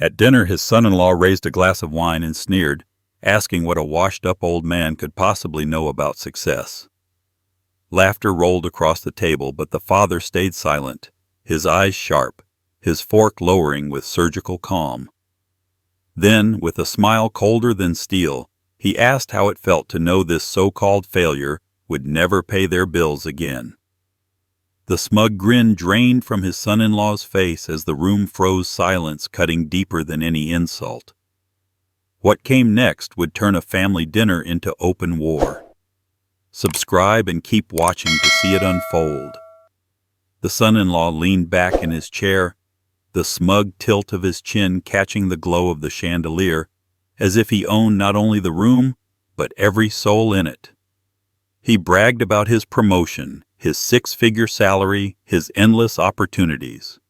At dinner, his son-in-law raised a glass of wine and sneered, asking what a washed-up old man could possibly know about success. Laughter rolled across the table, but the father stayed silent, his eyes sharp, his fork lowering with surgical calm. Then, with a smile colder than steel, he asked how it felt to know this so-called failure would never pay their bills again. The smug grin drained from his son-in-law's face as the room froze silence, cutting deeper than any insult. What came next would turn a family dinner into open war. Subscribe and keep watching to see it unfold. The son-in-law leaned back in his chair, the smug tilt of his chin catching the glow of the chandelier, as if he owned not only the room, but every soul in it. He bragged about his promotion, his 6-figure salary, his endless opportunities.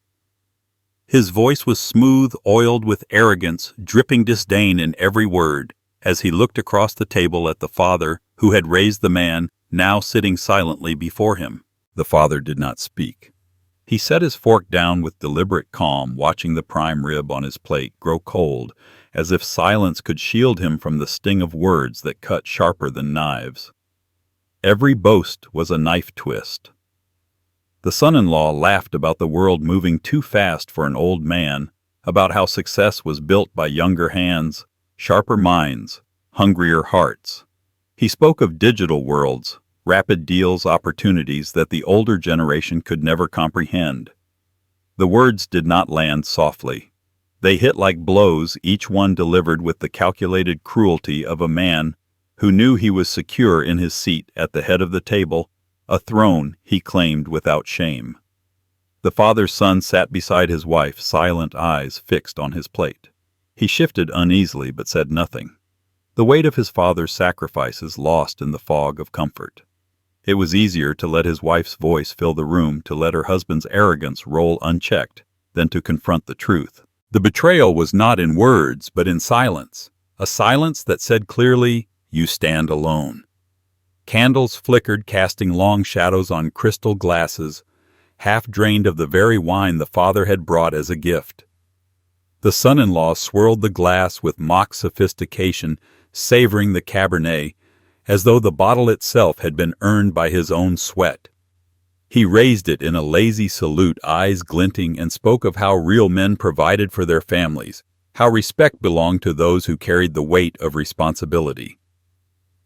His voice was smooth, oiled with arrogance, dripping disdain in every word, as he looked across the table at the father who had raised the man, now sitting silently before him. The father did not speak. He set his fork down with deliberate calm, watching the prime rib on his plate grow cold, as if silence could shield him from the sting of words that cut sharper than knives. Every boast was a knife twist. The son-in-law laughed about the world moving too fast for an old man, about how success was built by younger hands, sharper minds, hungrier hearts. He spoke of digital worlds, rapid deals, opportunities that the older generation could never comprehend. The words did not land softly. They hit like blows, each one delivered with the calculated cruelty of a man who knew he was secure in his seat at the head of the table, a throne he claimed without shame. The father's son sat beside his wife, silent eyes fixed on his plate. He shifted uneasily but said nothing, the weight of his father's sacrifices lost in the fog of comfort. It was easier to let his wife's voice fill the room, to let her husband's arrogance roll unchecked, than to confront the truth. The betrayal was not in words, but in silence, a silence that said clearly, "You stand alone." Candles flickered, casting long shadows on crystal glasses, half drained of the very wine the father had brought as a gift. The son-in-law swirled the glass with mock sophistication, savoring the Cabernet, as though the bottle itself had been earned by his own sweat. He raised it in a lazy salute, eyes glinting, and spoke of how real men provided for their families, how respect belonged to those who carried the weight of responsibility.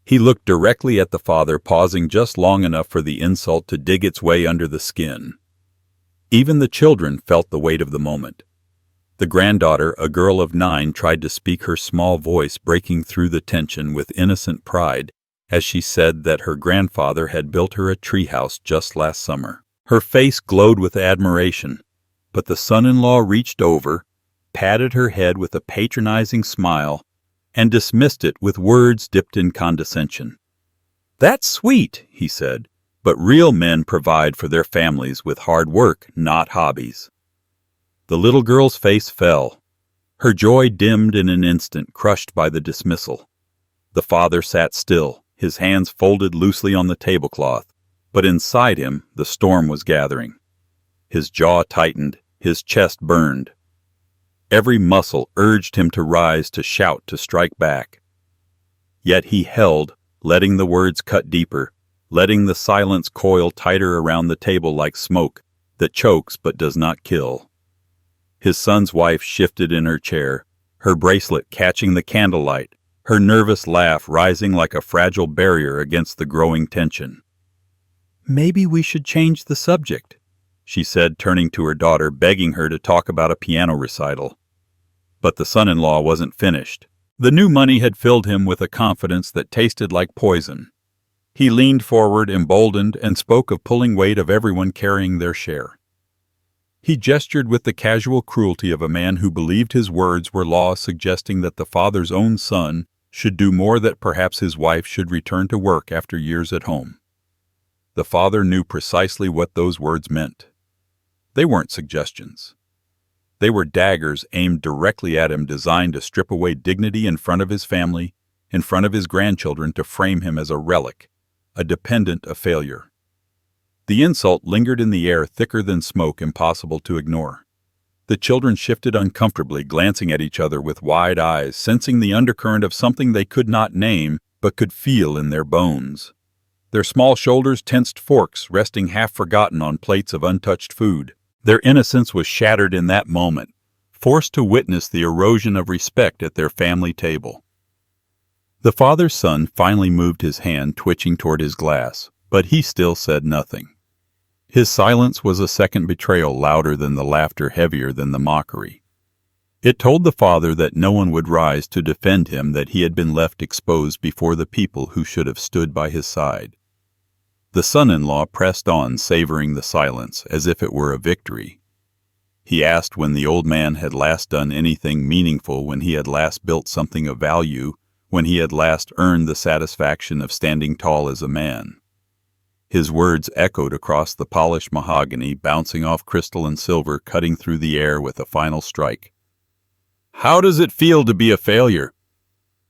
He looked directly at the father, pausing just long enough for the insult to dig its way under the skin. Even the children felt the weight of the moment. The granddaughter, a girl of 9, tried to speak, her small voice breaking through the tension with innocent pride as she said that her grandfather had built her a treehouse just last summer. Her face glowed with admiration, but the son-in-law reached over, patted her head with a patronizing smile, and dismissed it with words dipped in condescension. "That's sweet," he said, "but real men provide for their families with hard work, not hobbies." The little girl's face fell. Her joy dimmed in an instant, crushed by the dismissal. The father sat still, his hands folded loosely on the tablecloth, but inside him the storm was gathering. His jaw tightened, his chest burned. Every muscle urged him to rise, to shout, to strike back. Yet he held, letting the words cut deeper, letting the silence coil tighter around the table like smoke that chokes but does not kill. His son's wife shifted in her chair, her bracelet catching the candlelight, her nervous laugh rising like a fragile barrier against the growing tension. "Maybe we should change the subject," she said, turning to her daughter, begging her to talk about a piano recital. But the son-in-law wasn't finished. The new money had filled him with a confidence that tasted like poison. He leaned forward, emboldened, and spoke of pulling weight, of everyone carrying their share. He gestured with the casual cruelty of a man who believed his words were law, suggesting that the father's own son should do more, that perhaps his wife should return to work after years at home. The father knew precisely what those words meant. They weren't suggestions. They were daggers aimed directly at him, designed to strip away dignity in front of his family, in front of his grandchildren, to frame him as a relic, a dependent, a failure. The insult lingered in the air, thicker than smoke, impossible to ignore. The children shifted uncomfortably, glancing at each other with wide eyes, sensing the undercurrent of something they could not name but could feel in their bones. Their small shoulders tensed, forks resting half-forgotten on plates of untouched food. Their innocence was shattered in that moment, forced to witness the erosion of respect at their family table. The father's son finally moved his hand, twitching toward his glass, but he still said nothing. His silence was a second betrayal, louder than the laughter, heavier than the mockery. It told the father that no one would rise to defend him, that he had been left exposed before the people who should have stood by his side. The son-in-law pressed on, savoring the silence as if it were a victory. He asked when the old man had last done anything meaningful, when he had last built something of value, when he had last earned the satisfaction of standing tall as a man. His words echoed across the polished mahogany, bouncing off crystal and silver, cutting through the air with a final strike. "How does it feel to be a failure?"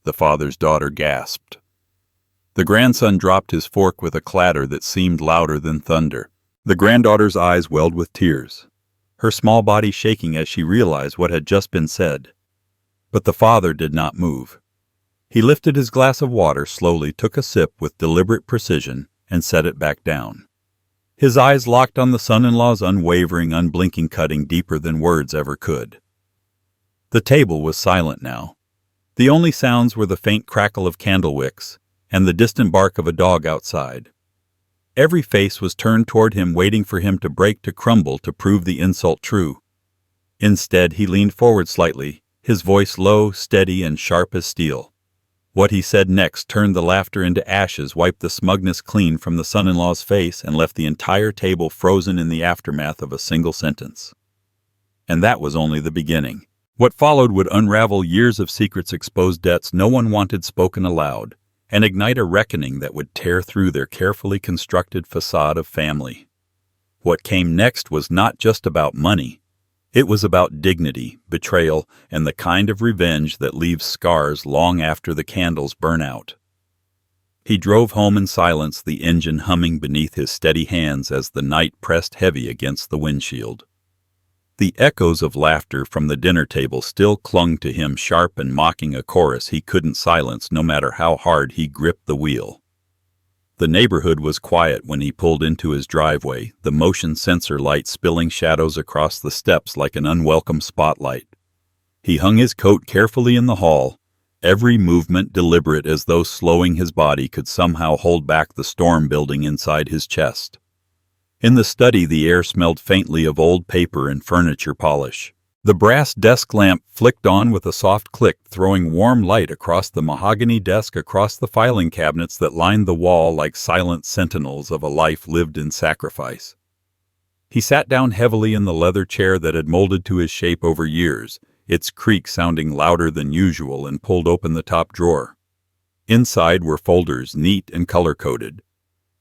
the father's daughter gasped. The grandson dropped his fork with a clatter that seemed louder than thunder. The granddaughter's eyes welled with tears, her small body shaking as she realized what had just been said. But the father did not move. He lifted his glass of water slowly, took a sip with deliberate precision, and set it back down. His eyes locked on the son-in-law's, unwavering, unblinking, cutting deeper than words ever could. The table was silent now. The only sounds were the faint crackle of candle wicks and the distant bark of a dog outside. Every face was turned toward him, waiting for him to break, to crumble, to prove the insult true. Instead, he leaned forward slightly, his voice low, steady, and sharp as steel. What he said next turned the laughter into ashes, wiped the smugness clean from the son-in-law's face, and left the entire table frozen in the aftermath of a single sentence. And that was only the beginning. What followed would unravel years of secrets, expose debts no one wanted spoken aloud, and ignite a reckoning that would tear through their carefully constructed facade of family. What came next was not just about money. It was about dignity, betrayal, and the kind of revenge that leaves scars long after the candles burn out. He drove home in silence, the engine humming beneath his steady hands as the night pressed heavy against the windshield. The echoes of laughter from the dinner table still clung to him, sharp and mocking, a chorus he couldn't silence no matter how hard he gripped the wheel. The neighborhood was quiet when he pulled into his driveway, the motion sensor light spilling shadows across the steps like an unwelcome spotlight. He hung his coat carefully in the hall, every movement deliberate, as though slowing his body could somehow hold back the storm building inside his chest. In the study, the air smelled faintly of old paper and furniture polish. The brass desk lamp flicked on with a soft click, throwing warm light across the mahogany desk, across the filing cabinets that lined the wall like silent sentinels of a life lived in sacrifice. He sat down heavily in the leather chair that had molded to his shape over years, its creak sounding louder than usual, and pulled open the top drawer. Inside were folders, neat and color-coded.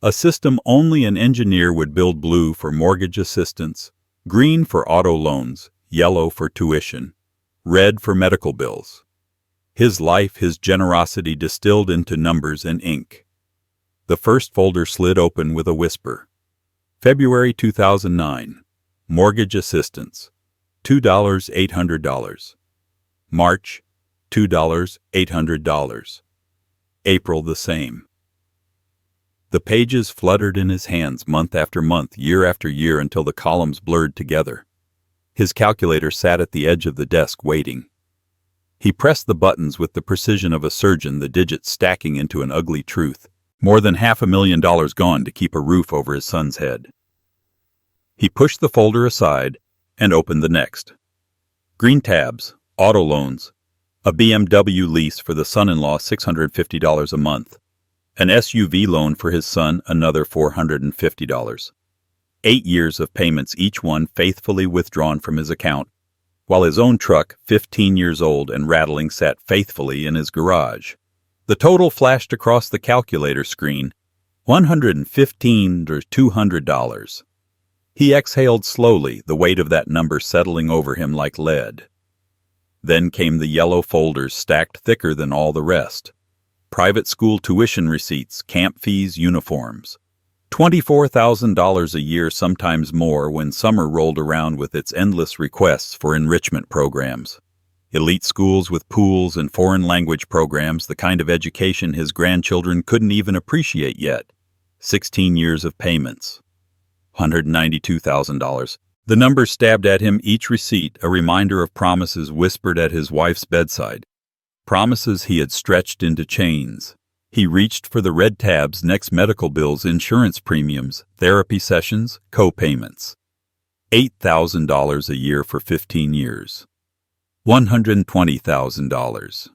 A system only an engineer would build: blue for mortgage assistance, green for auto loans, yellow for tuition, red for medical bills. His life, his generosity distilled into numbers and ink. The first folder slid open with a whisper. February 2009. Mortgage assistance. $2,800. March, $2,800. April the same. The pages fluttered in his hands month after month, year after year, until the columns blurred together. His calculator sat at the edge of the desk, waiting. He pressed the buttons with the precision of a surgeon, the digits stacking into an ugly truth. More than $500,000 gone to keep a roof over his son's head. He pushed the folder aside and opened the next. Green tabs, auto loans, a BMW lease for the son-in-law, $650 a month, an SUV loan for his son, another $450. 8 years of payments, each one faithfully withdrawn from his account, while his own truck, 15 years old and rattling, sat faithfully in his garage. The total flashed across the calculator screen, $115 or $200. He exhaled slowly, the weight of that number settling over him like lead. Then came the yellow folders, stacked thicker than all the rest. Private school tuition receipts, camp fees, uniforms. $24,000 a year, sometimes more, when summer rolled around with its endless requests for enrichment programs. Elite schools with pools and foreign language programs, the kind of education his grandchildren couldn't even appreciate yet. 16 years of payments. $192,000. The number stabbed at him, each receipt a reminder of promises whispered at his wife's bedside. Promises he had stretched into chains. He reached for the red tabs: next medical bills, insurance premiums, therapy sessions, co-payments. $8,000 a year for 15 years. $120,000.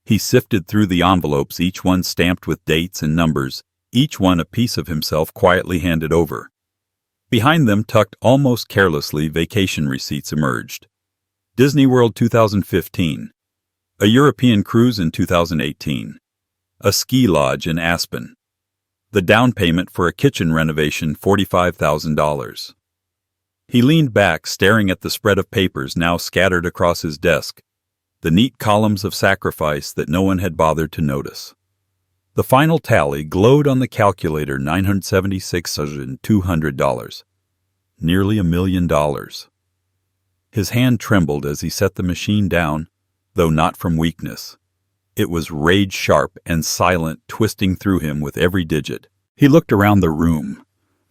He sifted through the envelopes, each one stamped with dates and numbers, each one a piece of himself quietly handed over. Behind them, tucked almost carelessly, vacation receipts emerged. Disney World 2015. A European cruise in 2018. A ski lodge in Aspen. The down payment for a kitchen renovation, $45,000. He leaned back, staring at the spread of papers now scattered across his desk, the neat columns of sacrifice that no one had bothered to notice. The final tally glowed on the calculator: $976,200. Nearly $1 million. His hand trembled as he set the machine down, though not from weakness. It was rage-sharp and silent, twisting through him with every digit. He looked around the room.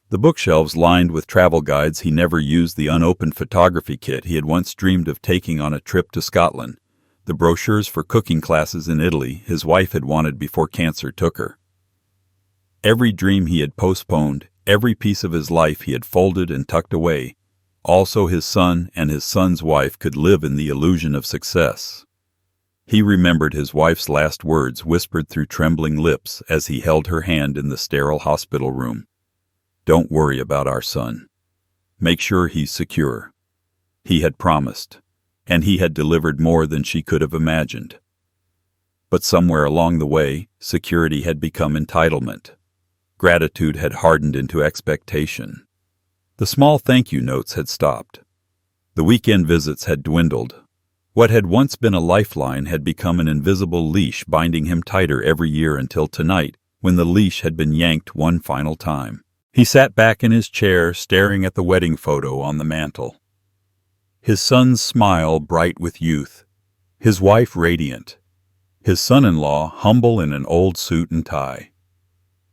The bookshelves lined with travel guides he never used, the unopened photography kit he had once dreamed of taking on a trip to Scotland, the brochures for cooking classes in Italy his wife had wanted before cancer took her. Every dream he had postponed, every piece of his life he had folded and tucked away. Also his son and his son's wife could live in the illusion of success. He remembered his wife's last words, whispered through trembling lips as he held her hand in the sterile hospital room. "Don't worry about our son. Make sure he's secure." He had promised, and he had delivered more than she could have imagined. But somewhere along the way, security had become entitlement. Gratitude had hardened into expectation. The small thank you notes had stopped. The weekend visits had dwindled. What had once been a lifeline had become an invisible leash, binding him tighter every year until tonight, when the leash had been yanked one final time. He sat back in his chair, staring at the wedding photo on the mantel. His son's smile bright with youth, his wife radiant, his son-in-law humble in an old suit and tie.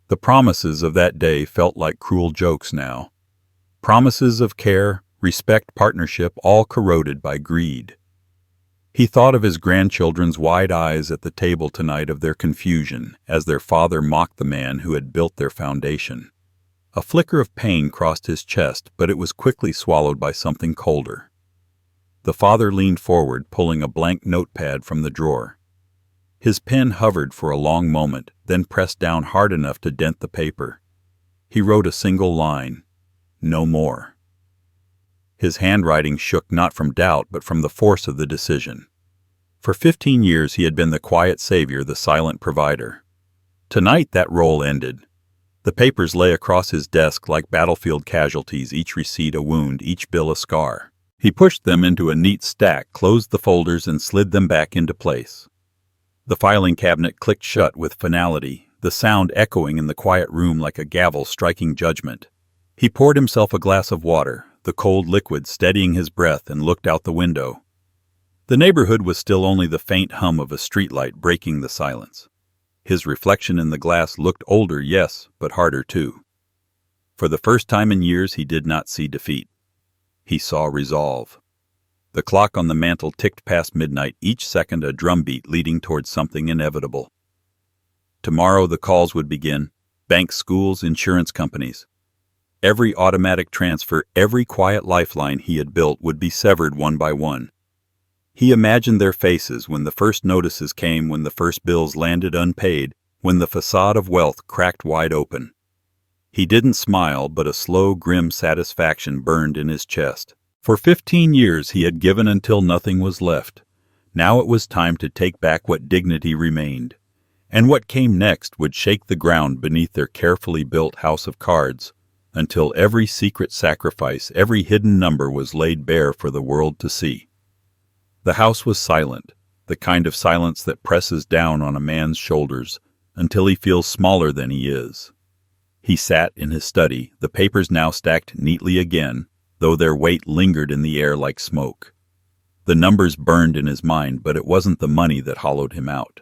The promises of that day felt like cruel jokes now. Promises of care, respect, partnership, all corroded by greed. He thought of his grandchildren's wide eyes at the table tonight, of their confusion as their father mocked the man who had built their foundation. A flicker of pain crossed his chest, but it was quickly swallowed by something colder. The father leaned forward, pulling a blank notepad from the drawer. His pen hovered for a long moment, then pressed down hard enough to dent the paper. He wrote a single line: "No more." His handwriting shook not from doubt, but from the force of the decision. For 15 years he had been the quiet savior, the silent provider. Tonight that role ended. The papers lay across his desk like battlefield casualties, each receipt a wound, each bill a scar. He pushed them into a neat stack, closed the folders, and slid them back into place. The filing cabinet clicked shut with finality, the sound echoing in the quiet room like a gavel striking judgment. He poured himself a glass of water, the cold liquid steadying his breath, and looked out the window. The neighborhood was still only the faint hum of a streetlight breaking the silence. His reflection in the glass looked older, yes, but harder too. For the first time in years he did not see defeat. He saw resolve. The clock on the mantel ticked past midnight, each second a drumbeat leading towards something inevitable. Tomorrow the calls would begin: banks, schools, insurance companies. Every automatic transfer, every quiet lifeline he had built would be severed one by one. He imagined their faces when the first notices came, when the first bills landed unpaid, when the facade of wealth cracked wide open. He didn't smile, but a slow, grim satisfaction burned in his chest. For 15 years he had given until nothing was left. Now it was time to take back what dignity remained. And what came next would shake the ground beneath their carefully built house of cards, until every secret sacrifice, every hidden number was laid bare for the world to see. The house was silent, the kind of silence that presses down on a man's shoulders until he feels smaller than he is. He sat in his study, the papers now stacked neatly again, though their weight lingered in the air like smoke. The numbers burned in his mind, but it wasn't the money that hollowed him out.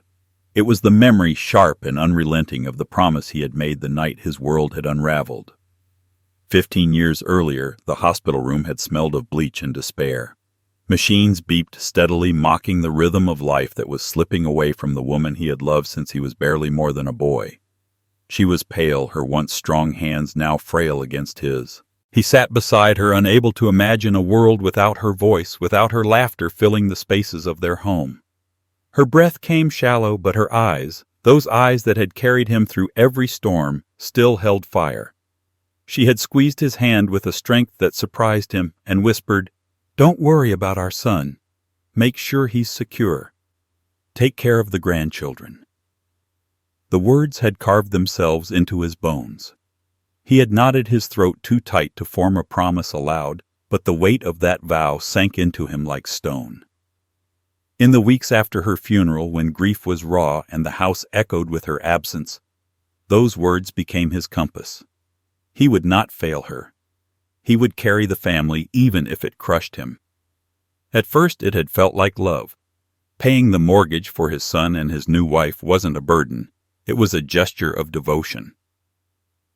It was the memory, sharp and unrelenting, of the promise he had made the night his world had unraveled. 15 years earlier, the hospital room had smelled of bleach and despair. Machines beeped steadily, mocking the rhythm of life that was slipping away from the woman he had loved since he was barely more than a boy. She was pale, her once strong hands now frail against his. He sat beside her, unable to imagine a world without her voice, without her laughter filling the spaces of their home. Her breath came shallow, but her eyes, those eyes that had carried him through every storm, still held fire. She had squeezed his hand with a strength that surprised him and whispered, "Don't worry about our son. Make sure he's secure. Take care of the grandchildren." The words had carved themselves into his bones. He had knotted his throat too tight to form a promise aloud, but the weight of that vow sank into him like stone. In the weeks after her funeral, when grief was raw and the house echoed with her absence, those words became his compass. He would not fail her. He would carry the family even if it crushed him. At first it had felt like love. Paying the mortgage for his son and his new wife wasn't a burden. It was a gesture of devotion.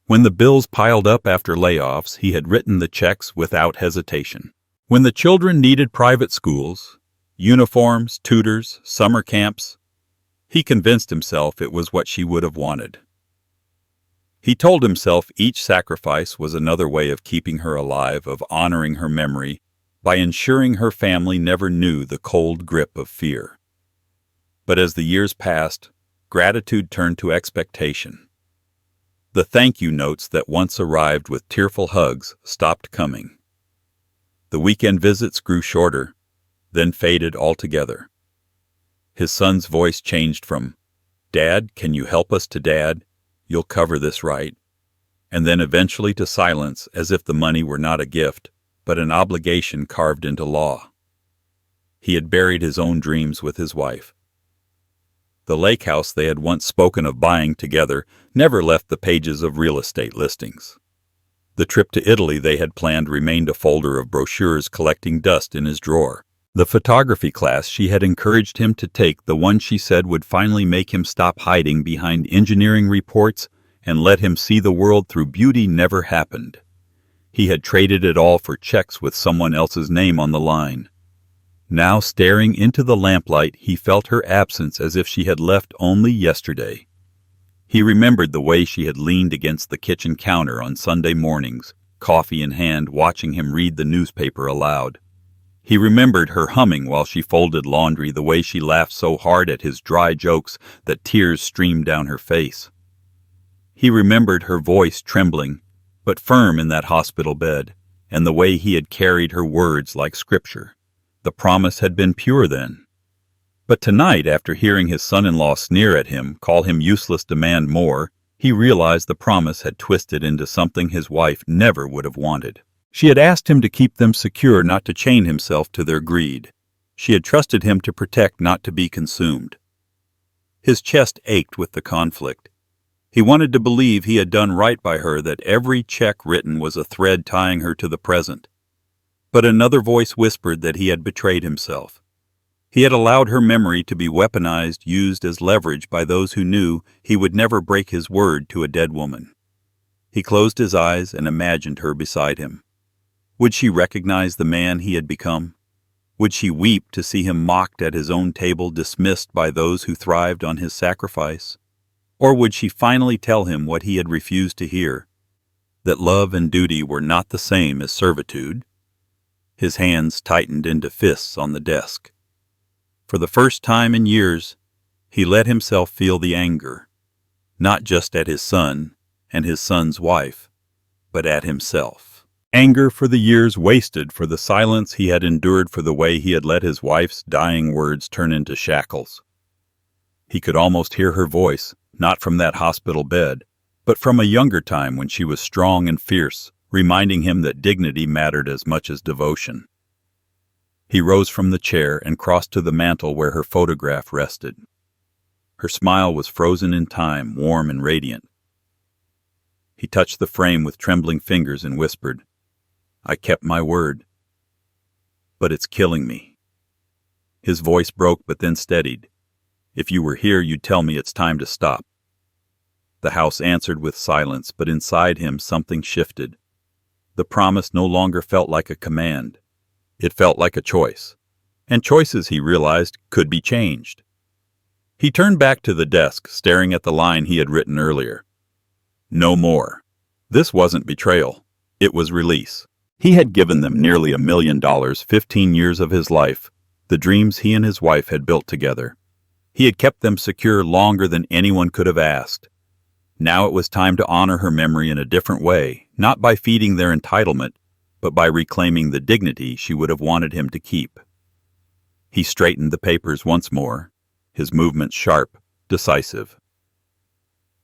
When the bills piled up after layoffs, he had written the checks without hesitation. When the children needed private schools, uniforms, tutors, summer camps, he convinced himself it was what she would have wanted. He told himself each sacrifice was another way of keeping her alive, of honoring her memory, by ensuring her family never knew the cold grip of fear. But as the years passed, gratitude turned to expectation. The thank you notes that once arrived with tearful hugs stopped coming. The weekend visits grew shorter, then faded altogether. His son's voice changed from, "Dad, can you help us?" to "Dad, you'll cover this, right?" and then eventually to silence, as if the money were not a gift, but an obligation carved into law. He had buried his own dreams with his wife. The lake house they had once spoken of buying together never left the pages of real estate listings. The trip to Italy they had planned remained a folder of brochures collecting dust in his drawer. The photography class she had encouraged him to take, the one she said would finally make him stop hiding behind engineering reports and let him see the world through beauty, never happened. He had traded it all for checks with someone else's name on the line. Now, staring into the lamplight, he felt her absence as if she had left only yesterday. He remembered the way she had leaned against the kitchen counter on Sunday mornings, coffee in hand, watching him read the newspaper aloud. He remembered her humming while she folded laundry, the way she laughed so hard at his dry jokes that tears streamed down her face. He remembered her voice trembling, but firm in that hospital bed, and the way he had carried her words like scripture. The promise had been pure then. But tonight, after hearing his son-in-law sneer at him, call him useless, demand more, he realized the promise had twisted into something his wife never would have wanted. She had asked him to keep them secure, not to chain himself to their greed. She had trusted him to protect, not to be consumed. His chest ached with the conflict. He wanted to believe he had done right by her, that every check written was a thread tying her to the present. But another voice whispered that he had betrayed himself. He had allowed her memory to be weaponized, used as leverage by those who knew he would never break his word to a dead woman. He closed his eyes and imagined her beside him. Would she recognize the man he had become? Would she weep to see him mocked at his own table, dismissed by those who thrived on his sacrifice? Or would she finally tell him what he had refused to hear, that love and duty were not the same as servitude? His hands tightened into fists on the desk. For the first time in years, he let himself feel the anger, not just at his son and his son's wife, but at himself. Anger for the years wasted, for the silence he had endured, for the way he had let his wife's dying words turn into shackles. He could almost hear her voice, not from that hospital bed, but from a younger time when she was strong and fierce, reminding him that dignity mattered as much as devotion. He rose from the chair and crossed to the mantel where her photograph rested. Her smile was frozen in time, warm and radiant. He touched the frame with trembling fingers and whispered, "I kept my word. But it's killing me." His voice broke but then steadied. "If you were here, you'd tell me it's time to stop." The house answered with silence, but inside him something shifted. The promise no longer felt like a command. It felt like a choice. And choices, he realized, could be changed. He turned back to the desk, staring at the line he had written earlier. No more. This wasn't betrayal. It was release. He had given them nearly $1 million, 15 years of his life, the dreams he and his wife had built together. He had kept them secure longer than anyone could have asked. Now it was time to honor her memory in a different way, not by feeding their entitlement, but by reclaiming the dignity she would have wanted him to keep. He straightened the papers once more, his movements sharp, decisive.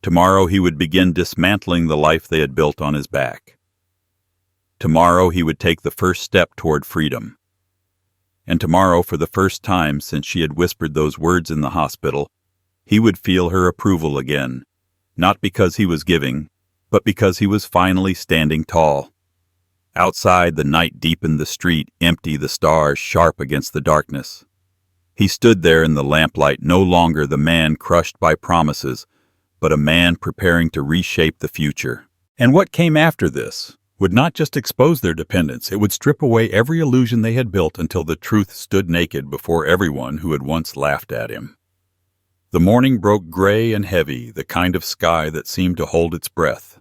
Tomorrow he would begin dismantling the life they had built on his back. Tomorrow he would take the first step toward freedom. And tomorrow, for the first time since she had whispered those words in the hospital, he would feel her approval again, not because he was giving, but because he was finally standing tall. Outside, the night deepened the street, empty, the stars sharp against the darkness. He stood there in the lamplight, no longer the man crushed by promises, but a man preparing to reshape the future. And what came after this would not just expose their dependence, it would strip away every illusion they had built until the truth stood naked before everyone who had once laughed at him. The morning broke gray and heavy, the kind of sky that seemed to hold its breath.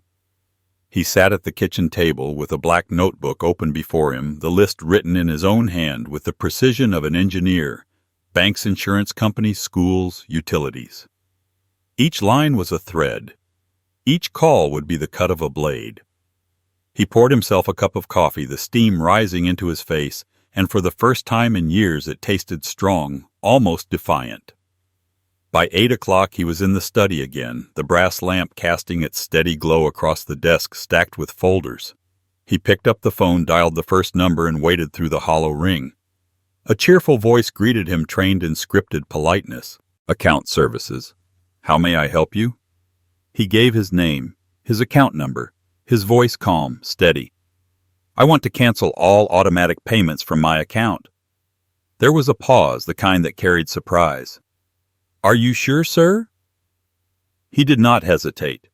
He sat at the kitchen table with a black notebook open before him, the list written in his own hand with the precision of an engineer: banks, insurance companies, schools, utilities. Each line was a thread. Each call would be the cut of a blade. He poured himself a cup of coffee, the steam rising into his face, and for the first time in years it tasted strong, almost defiant. By 8 o'clock he was in the study again, the brass lamp casting its steady glow across the desk stacked with folders. He picked up the phone, dialed the first number, and waited through the hollow ring. A cheerful voice greeted him, trained in scripted politeness. "Account services. How may I help you?" He gave his name, his account number, his voice calm, steady. "I want to cancel all automatic payments from my account." There was a pause, the kind that carried surprise. "Are you sure, sir?" He did not hesitate.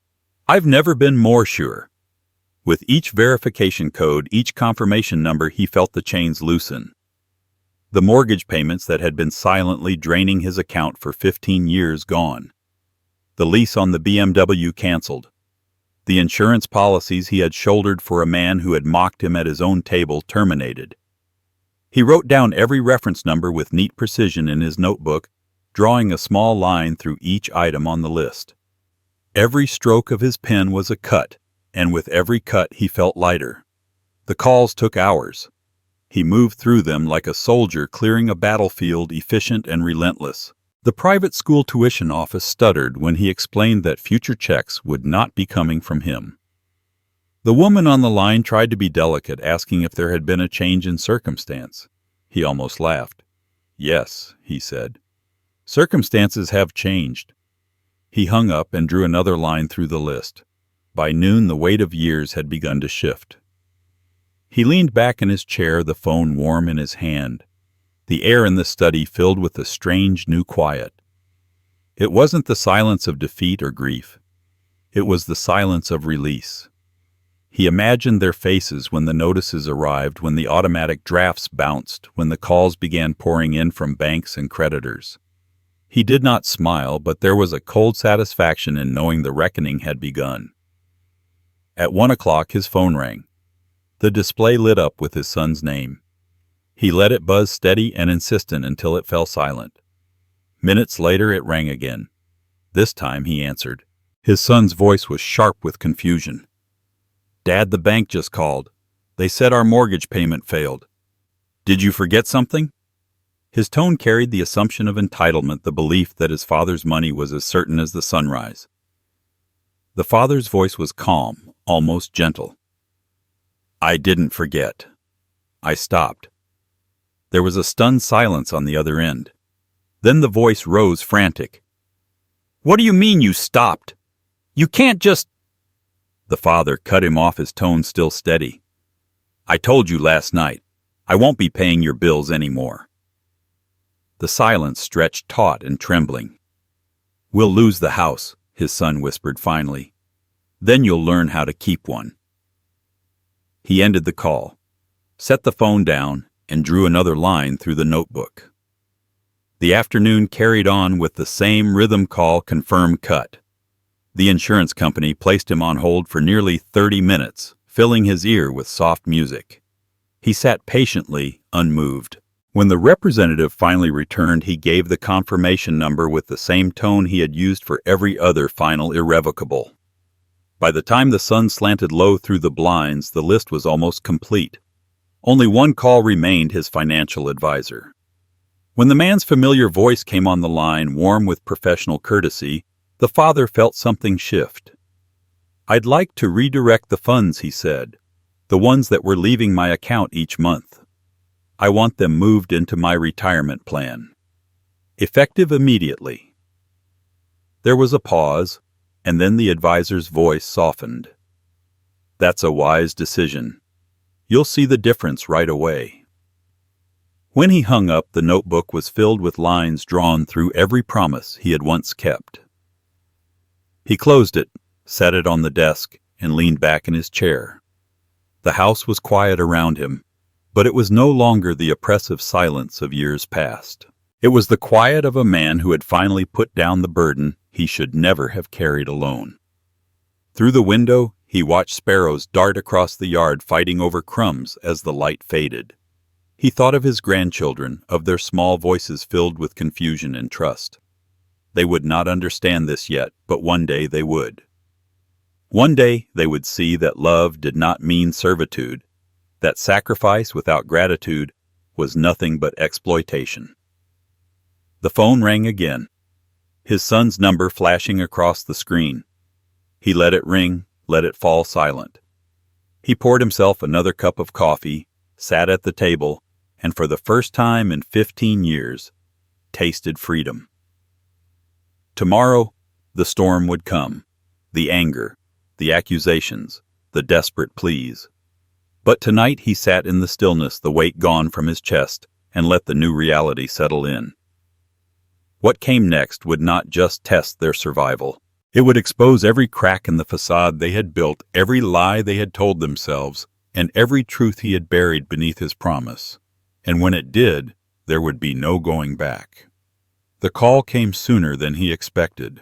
"I've never been more sure." With each verification code, each confirmation number, he felt the chains loosen. The mortgage payments that had been silently draining his account for 15 years gone. The lease on the BMW canceled. The insurance policies he had shouldered for a man who had mocked him at his own table terminated. He wrote down every reference number with neat precision in his notebook, drawing a small line through each item on the list. Every stroke of his pen was a cut, and with every cut he felt lighter. The calls took hours. He moved through them like a soldier clearing a battlefield, efficient and relentless. The private school tuition office stuttered when he explained that future checks would not be coming from him. The woman on the line tried to be delicate, asking if there had been a change in circumstance. He almost laughed. "Yes," he said. "Circumstances have changed." He hung up and drew another line through the list. By noon, the weight of years had begun to shift. He leaned back in his chair, the phone warm in his hand. The air in the study filled with a strange new quiet. It wasn't the silence of defeat or grief. It was the silence of release. He imagined their faces when the notices arrived, when the automatic drafts bounced, when the calls began pouring in from banks and creditors. He did not smile, but there was a cold satisfaction in knowing the reckoning had begun. At 1 o'clock his phone rang. The display lit up with his son's name. He let it buzz steady and insistent until it fell silent. Minutes later it rang again. This time he answered. His son's voice was sharp with confusion. "Dad, the bank just called. They said our mortgage payment failed. Did you forget something?" His tone carried the assumption of entitlement, the belief that his father's money was as certain as the sunrise. The father's voice was calm, almost gentle. "I didn't forget. I stopped." There was a stunned silence on the other end. Then the voice rose, frantic. "What do you mean you stopped? You can't just—" The father cut him off, his tone still steady. "I told you last night. I won't be paying your bills anymore." The silence stretched taut and trembling. "We'll lose the house," his son whispered finally. "Then you'll learn how to keep one." He ended the call, set the phone down, and drew another line through the notebook. The afternoon carried on with the same rhythm: call, confirm, cut. The insurance company placed him on hold for nearly 30 minutes, filling his ear with soft music. He sat patiently, unmoved. When the representative finally returned, he gave the confirmation number with the same tone he had used for every other final irrevocable. By the time the sun slanted low through the blinds, the list was almost complete. Only one call remained: his financial advisor. When the man's familiar voice came on the line, warm with professional courtesy, the father felt something shift. "I'd like to redirect the funds," he said, "the ones that were leaving my account each month. I want them moved into my retirement plan. Effective immediately." There was a pause, and then the advisor's voice softened. "That's a wise decision. You'll see the difference right away." When he hung up, the notebook was filled with lines drawn through every promise he had once kept. He closed it, set it on the desk, and leaned back in his chair. The house was quiet around him, but it was no longer the oppressive silence of years past. It was the quiet of a man who had finally put down the burden he should never have carried alone. Through the window, he watched sparrows dart across the yard, fighting over crumbs as the light faded. He thought of his grandchildren, of their small voices filled with confusion and trust. They would not understand this yet, but one day they would. One day they would see that love did not mean servitude, that sacrifice without gratitude was nothing but exploitation. The phone rang again, his son's number flashing across the screen. He let it ring, let it fall silent. He poured himself another cup of coffee, sat at the table, and for the first time in 15 years, tasted freedom. Tomorrow, the storm would come, the anger, the accusations, the desperate pleas. But tonight he sat in the stillness, the weight gone from his chest, and let the new reality settle in. What came next would not just test their survival. It would expose every crack in the facade they had built, every lie they had told themselves, and every truth he had buried beneath his promise. And when it did, there would be no going back. The call came sooner than he expected.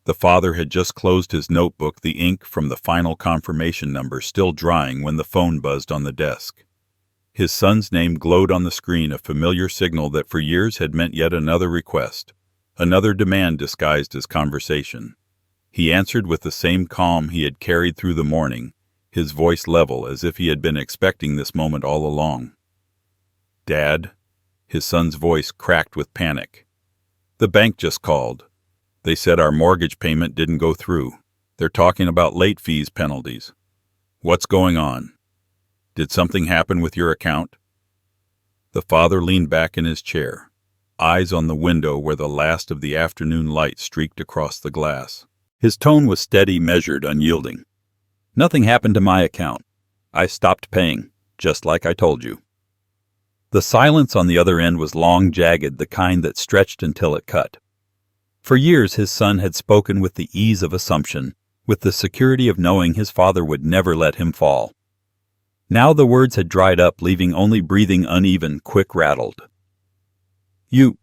The father had just closed his notebook, the ink from the final confirmation number still drying when the phone buzzed on the desk. His son's name glowed on the screen, a familiar signal that for years had meant yet another request, another demand disguised as conversation. He answered with the same calm he had carried through the morning, his voice level as if he had been expecting this moment all along. "Dad?" His son's voice cracked with panic. "The bank just called. They said our mortgage payment didn't go through. They're talking about late fees penalties. What's going on? Did something happen with your account?" The father leaned back in his chair, eyes on the window where the last of the afternoon light streaked across the glass. His tone was steady, measured, unyielding. "Nothing happened to my account. I stopped paying, just like I told you." The silence on the other end was long, jagged, the kind that stretched until it cut. For years his son had spoken with the ease of assumption, with the security of knowing his father would never let him fall. Now the words had dried up, leaving only breathing, uneven, quick, rattled. "You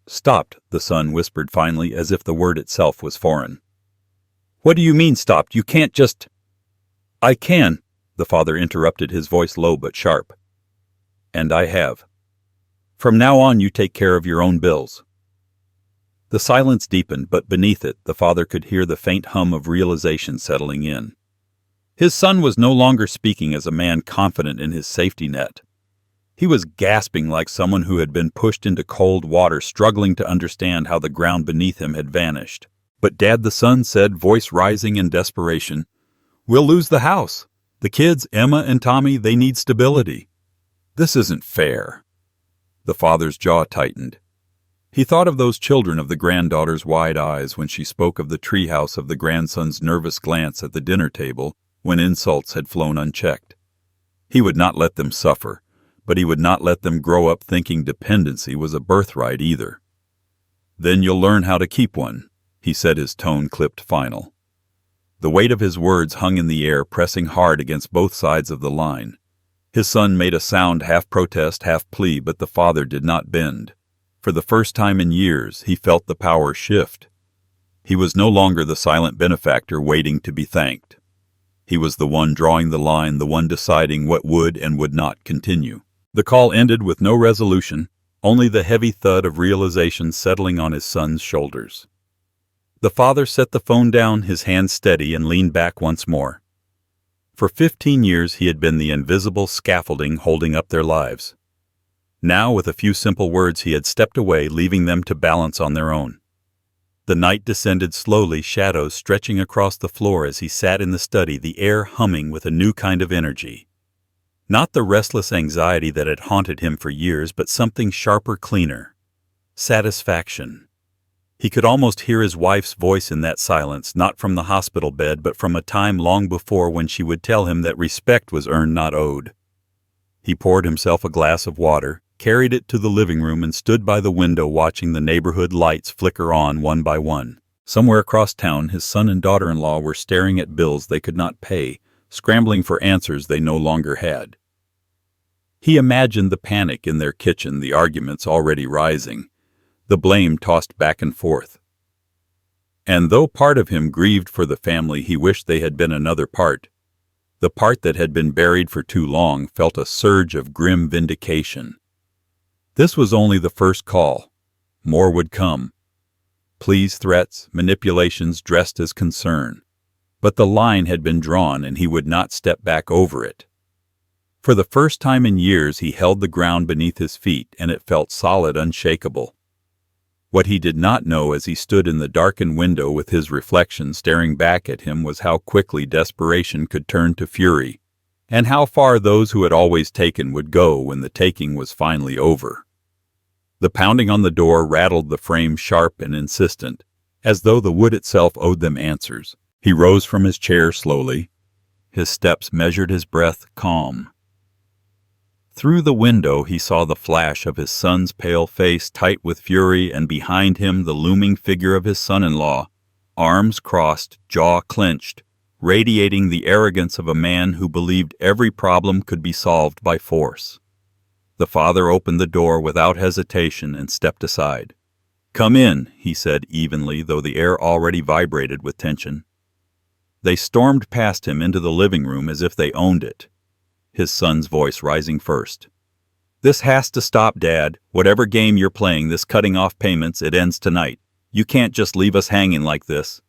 stopped," the son whispered finally, as if the word itself was foreign. "What do you mean stopped? You can't just—" "I can," the father interrupted, his voice low but sharp. "And I have. From now on you take care of your own bills." The silence deepened, but beneath it the father could hear the faint hum of realization settling in. His son was no longer speaking as a man confident in his safety net. He was gasping like someone who had been pushed into cold water, struggling to understand how the ground beneath him had vanished. "But Dad," the son said, voice rising in desperation, "we'll lose the house. The kids, Emma and Tommy, they need stability. This isn't fair." The father's jaw tightened. He thought of those children of the granddaughter's wide eyes when she spoke of the treehouse, of the grandson's nervous glance at the dinner table when insults had flown unchecked. He would not let them suffer, but he would not let them grow up thinking dependency was a birthright either. "Then you'll learn how to keep one," he said, his tone clipped final. The weight of his words hung in the air, pressing hard against both sides of the line. His son made a sound, half protest, half plea, but the father did not bend. For the first time in years, he felt the power shift. He was no longer the silent benefactor waiting to be thanked. He was the one drawing the line, the one deciding what would and would not continue. The call ended with no resolution, only the heavy thud of realization settling on his son's shoulders. The father set the phone down, his hand steady, and leaned back once more. For 15 years he had been the invisible scaffolding holding up their lives. Now, with a few simple words, he had stepped away, leaving them to balance on their own. The night descended slowly, shadows stretching across the floor as he sat in the study, the air humming with a new kind of energy. Not the restless anxiety that had haunted him for years, but something sharper, cleaner. Satisfaction. He could almost hear his wife's voice in that silence, not from the hospital bed, but from a time long before when she would tell him that respect was earned, not owed. He poured himself a glass of water, carried it to the living room, and stood by the window watching the neighborhood lights flicker on one by one. Somewhere across town, his son and daughter-in-law were staring at bills they could not pay, scrambling for answers they no longer had. He imagined the panic in their kitchen, the arguments already rising, the blame tossed back and forth. And though part of him grieved for the family, he wished they had been another part. The part that had been buried for too long felt a surge of grim vindication. This was only the first call. More would come. Pleas, threats, manipulations dressed as concern. But the line had been drawn, and he would not step back over it. For the first time in years he held the ground beneath his feet, and it felt solid, unshakable. What he did not know as he stood in the darkened window with his reflection staring back at him was how quickly desperation could turn to fury, and how far those who had always taken would go when the taking was finally over. The pounding on the door rattled the frame, sharp and insistent, as though the wood itself owed them answers. He rose from his chair slowly. His steps measured, his breath calm. Through the window he saw the flash of his son's pale face, tight with fury, and behind him the looming figure of his son-in-law, arms crossed, jaw clenched, radiating the arrogance of a man who believed every problem could be solved by force. The father opened the door without hesitation and stepped aside. "Come in," he said evenly, though the air already vibrated with tension. They stormed past him into the living room as if they owned it, his son's voice rising first. "This has to stop, Dad. Whatever game you're playing, this cutting off payments, it ends tonight. You can't just leave us hanging like this."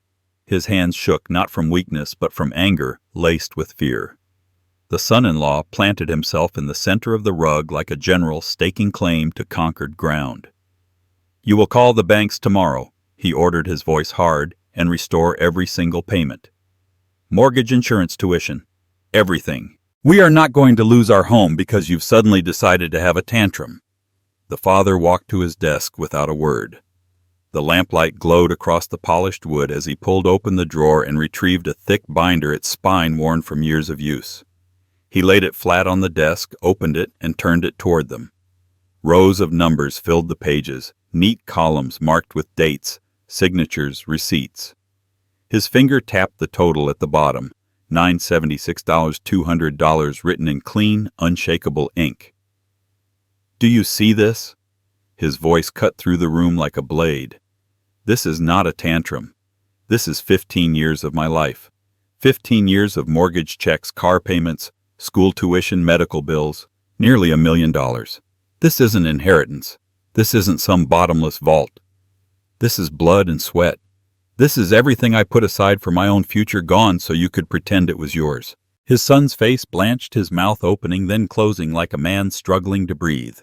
His hands shook, not from weakness, but from anger, laced with fear. The son-in-law planted himself in the center of the rug like a general staking claim to conquered ground. "You will call the banks tomorrow," he ordered, his voice hard, "and restore every single payment. Mortgage, insurance, tuition, everything. We are not going to lose our home because you've suddenly decided to have a tantrum." The father walked to his desk without a word. The lamplight glowed across the polished wood as he pulled open the drawer and retrieved a thick binder, its spine worn from years of use. He laid it flat on the desk, opened it, and turned it toward them. Rows of numbers filled the pages, neat columns marked with dates, signatures, receipts. His finger tapped the total at the bottom, $976, $200, written in clean, unshakable ink. "Do you see this?" His voice cut through the room like a blade. "This is not a tantrum. This is 15 years of my life. 15 years of mortgage checks, car payments, school tuition, medical bills, nearly $1 million. This isn't inheritance. This isn't some bottomless vault. This is blood and sweat. This is everything I put aside for my own future, gone so you could pretend it was yours." His son's face blanched, his mouth opening, then closing like a man struggling to breathe.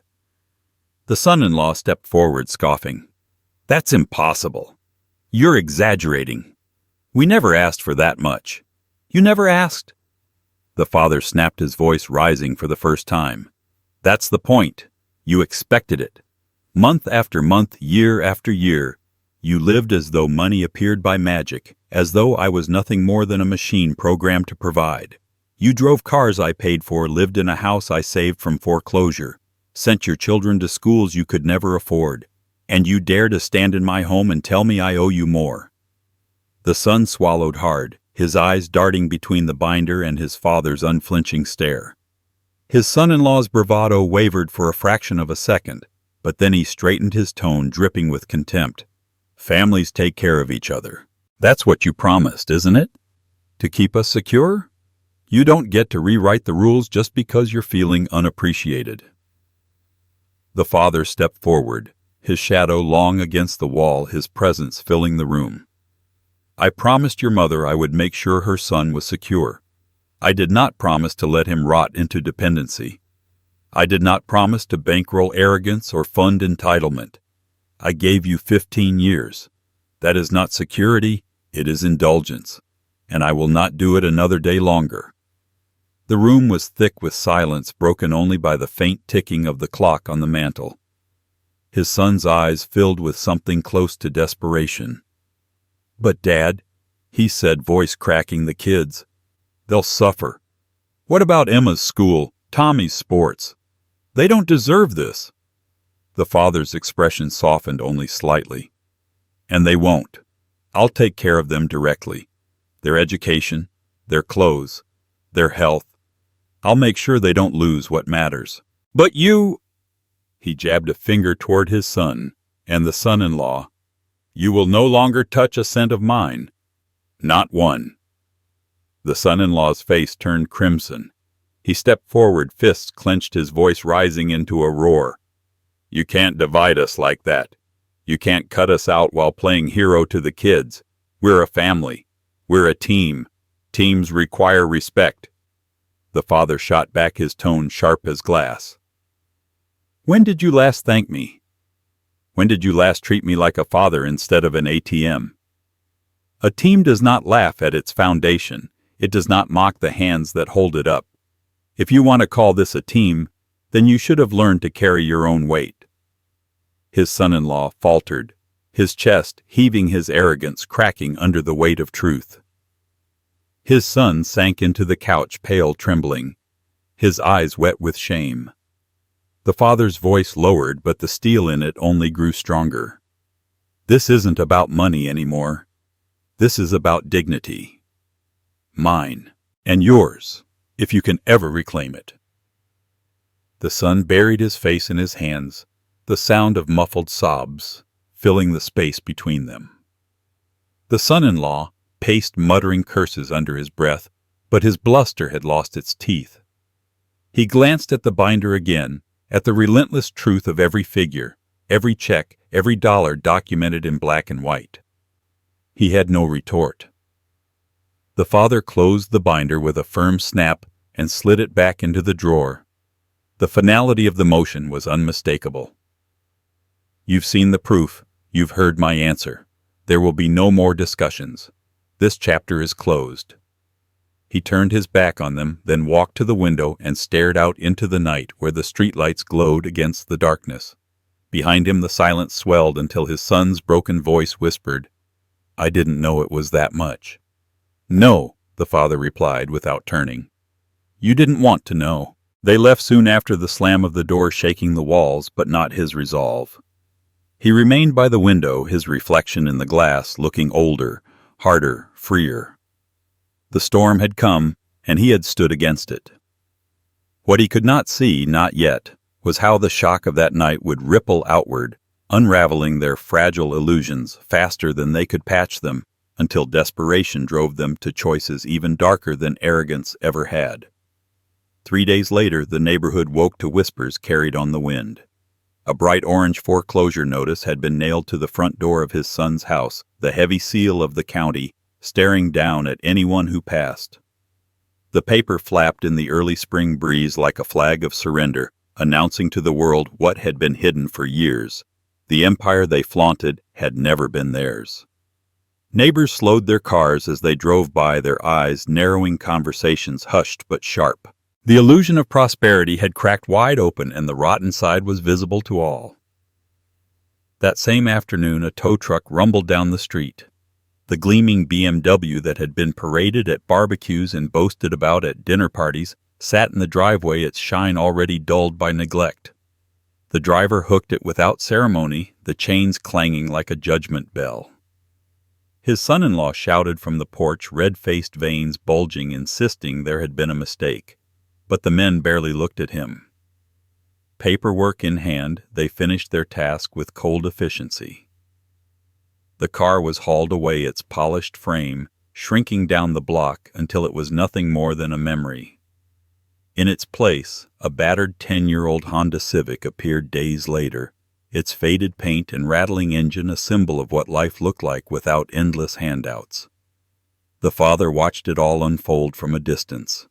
The son-in-law stepped forward, scoffing. "That's impossible. You're exaggerating. We never asked for that much. You never asked." The father snapped, his voice rising for the first time. "That's the point. You expected it. Month after month, year after year, you lived as though money appeared by magic, as though I was nothing more than a machine programmed to provide. You drove cars I paid for, lived in a house I saved from foreclosure, sent your children to schools you could never afford, and you dare to stand in my home and tell me I owe you more. The son swallowed hard, his eyes darting between the binder and his father's unflinching stare. His son-in-law's bravado wavered for a fraction of a second, but then he straightened his tone, dripping with contempt. Families take care of each other. That's what you promised, isn't it? To keep us secure? You don't get to rewrite the rules just because you're feeling unappreciated. The father stepped forward, his shadow long against the wall, his presence filling the room. I promised your mother I would make sure her son was secure. I did not promise to let him rot into dependency. I did not promise to bankroll arrogance or fund entitlement. I gave you 15 years. That is not security, it is indulgence, and I will not do it another day longer. The room was thick with silence, broken only by the faint ticking of the clock on the mantel. His son's eyes filled with something close to desperation. But Dad, he said, voice cracking, the kids, they'll suffer. What about Emma's school, Tommy's sports? They don't deserve this. The father's expression softened only slightly. And they won't. I'll take care of them directly. Their education, their clothes, their health. I'll make sure they don't lose what matters. But you... He jabbed a finger toward his son and the son-in-law. You will no longer touch a cent of mine. Not one. The son-in-law's face turned crimson. He stepped forward, fists clenched, his voice rising into a roar. You can't divide us like that. You can't cut us out while playing hero to the kids. We're a family. We're a team. Teams require respect. The father shot back, his tone sharp as glass. When did you last thank me? When did you last treat me like a father instead of an ATM? A team does not laugh at its foundation. It does not mock the hands that hold it up. If you want to call this a team, then you should have learned to carry your own weight. His son-in-law faltered, his chest heaving, his arrogance cracking under the weight of truth. His son sank into the couch, pale, trembling, his eyes wet with shame. The father's voice lowered, but the steel in it only grew stronger. This isn't about money anymore. This is about dignity. Mine and yours, if you can ever reclaim it. The son buried his face in his hands, the sound of muffled sobs filling the space between them. The son-in-law paced, muttering curses under his breath, but his bluster had lost its teeth. He glanced at the binder again, at the relentless truth of every figure, every check, every dollar documented in black and white. He had no retort. The father closed the binder with a firm snap and slid it back into the drawer. The finality of the motion was unmistakable. You've seen the proof. You've heard my answer. There will be no more discussions. This chapter is closed. He turned his back on them, then walked to the window and stared out into the night where the streetlights glowed against the darkness. Behind him the silence swelled until his son's broken voice whispered, I didn't know it was that much. No, the father replied without turning. You didn't want to know. They left soon after, the slam of the door shaking the walls, but not his resolve. He remained by the window, his reflection in the glass, looking older, harder, freer. The storm had come, and he had stood against it. What he could not see, not yet, was how the shock of that night would ripple outward, unraveling their fragile illusions faster than they could patch them, until desperation drove them to choices even darker than arrogance ever had. 3 days later, the neighborhood woke to whispers carried on the wind. A bright orange foreclosure notice had been nailed to the front door of his son's house, the heavy seal of the county staring down at anyone who passed. The paper flapped in the early spring breeze like a flag of surrender, announcing to the world what had been hidden for years. The empire they flaunted had never been theirs. Neighbors slowed their cars as they drove by, their eyes narrowing, conversations hushed but sharp. The illusion of prosperity had cracked wide open, and the rotten side was visible to all. That same afternoon, a tow truck rumbled down the street. The gleaming BMW that had been paraded at barbecues and boasted about at dinner parties sat in the driveway, its shine already dulled by neglect. The driver hooked it without ceremony, the chains clanging like a judgment bell. His son-in-law shouted from the porch, red-faced veins bulging, insisting there had been a mistake. But the men barely looked at him. Paperwork in hand, they finished their task with cold efficiency. The car was hauled away, its polished frame shrinking down the block until it was nothing more than a memory. In its place, a battered 10-year-old Honda Civic appeared days later, its faded paint and rattling engine a symbol of what life looked like without endless handouts. The father watched it all unfold from a distance.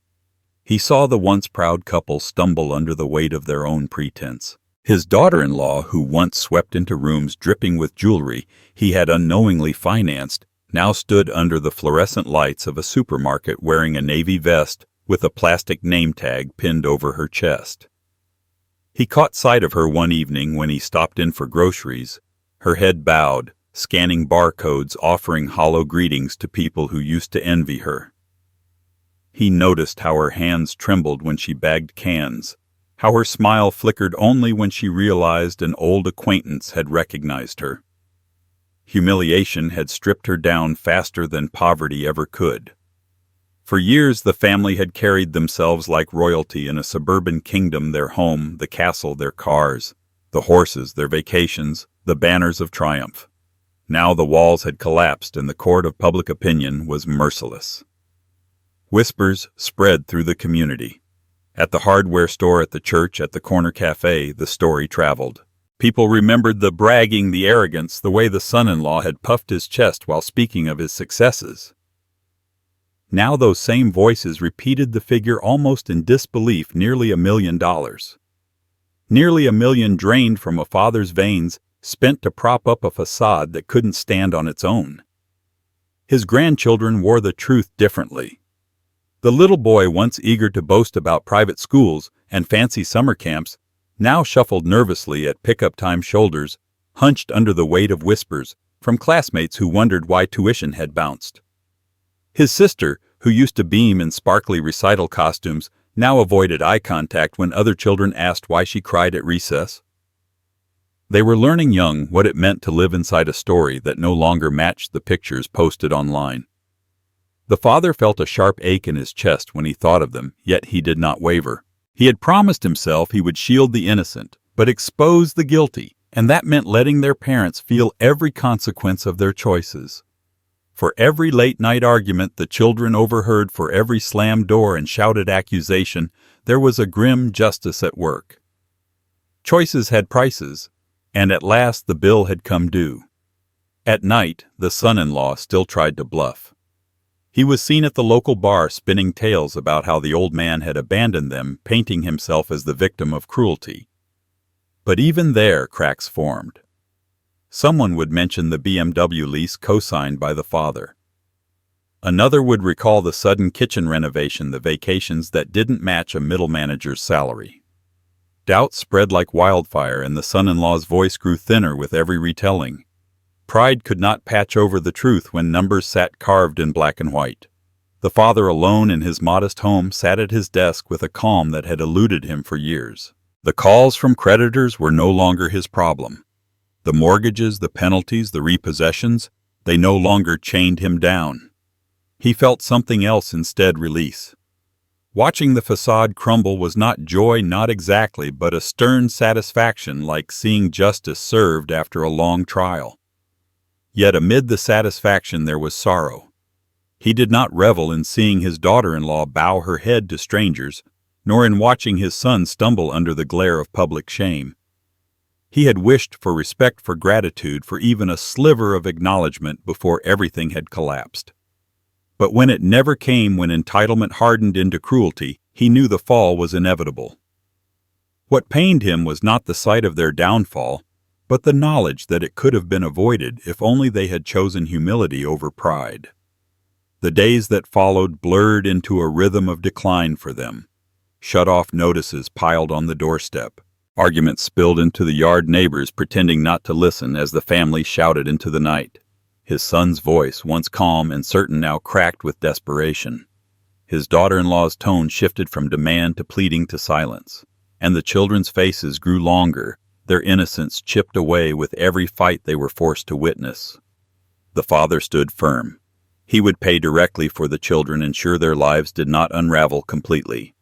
He saw the once proud couple stumble under the weight of their own pretense. His daughter-in-law, who once swept into rooms dripping with jewelry he had unknowingly financed, now stood under the fluorescent lights of a supermarket wearing a navy vest with a plastic name tag pinned over her chest. He caught sight of her one evening when he stopped in for groceries, her head bowed, scanning barcodes offering hollow greetings to people who used to envy her. He noticed how her hands trembled when she bagged cans, how her smile flickered only when she realized an old acquaintance had recognized her. Humiliation had stripped her down faster than poverty ever could. For years the family had carried themselves like royalty in a suburban kingdom, their home, the castle, their cars, the horses, their vacations, the banners of triumph. Now the walls had collapsed and the court of public opinion was merciless. Whispers spread through the community. At the hardware store, at the church, at the corner cafe, the story traveled. People remembered the bragging, the arrogance, the way the son-in-law had puffed his chest while speaking of his successes. Now those same voices repeated the figure almost in disbelief, nearly $1 million. Nearly $1 million drained from a father's veins, spent to prop up a facade that couldn't stand on its own. His grandchildren wore the truth differently. The little boy, once eager to boast about private schools and fancy summer camps, now shuffled nervously at pickup time shoulders, hunched under the weight of whispers from classmates who wondered why tuition had bounced. His sister, who used to beam in sparkly recital costumes, now avoided eye contact when other children asked why she cried at recess. They were learning young what it meant to live inside a story that no longer matched the pictures posted online. The father felt a sharp ache in his chest when he thought of them, yet he did not waver. He had promised himself he would shield the innocent, but expose the guilty, and that meant letting their parents feel every consequence of their choices. For every late-night argument the children overheard, for every slammed door and shouted accusation, there was a grim justice at work. Choices had prices, and at last the bill had come due. At night, the son-in-law still tried to bluff. He was seen at the local bar spinning tales about how the old man had abandoned them, painting himself as the victim of cruelty. But even there cracks formed. Someone would mention the BMW lease co-signed by the father. Another would recall the sudden kitchen renovation, the vacations that didn't match a middle manager's salary. Doubt spread like wildfire, and the son-in-law's voice grew thinner with every retelling. Pride could not patch over the truth when numbers sat carved in black and white. The father, alone in his modest home, sat at his desk with a calm that had eluded him for years. The calls from creditors were no longer his problem. The mortgages, the penalties, the repossessions, they no longer chained him down. He felt something else instead: release. Watching the facade crumble was not joy, not exactly, but a stern satisfaction, like seeing justice served after a long trial. Yet amid the satisfaction there was sorrow. He did not revel in seeing his daughter-in-law bow her head to strangers, nor in watching his son stumble under the glare of public shame. He had wished for respect, for gratitude, for even a sliver of acknowledgement before everything had collapsed. But when it never came, when entitlement hardened into cruelty, he knew the fall was inevitable. What pained him was not the sight of their downfall, but the knowledge that it could have been avoided if only they had chosen humility over pride. The days that followed blurred into a rhythm of decline for them. Shut-off notices piled on the doorstep, Arguments spilled into the yard, neighbors pretending not to listen as the family shouted into the night. His son's voice, once calm and certain, now cracked with desperation. His daughter-in-law's tone shifted from demand to pleading to silence, and the children's faces grew longer, their innocence chipped away with every fight they were forced to witness. The father stood firm. He would pay directly for the children, ensure their lives did not unravel completely.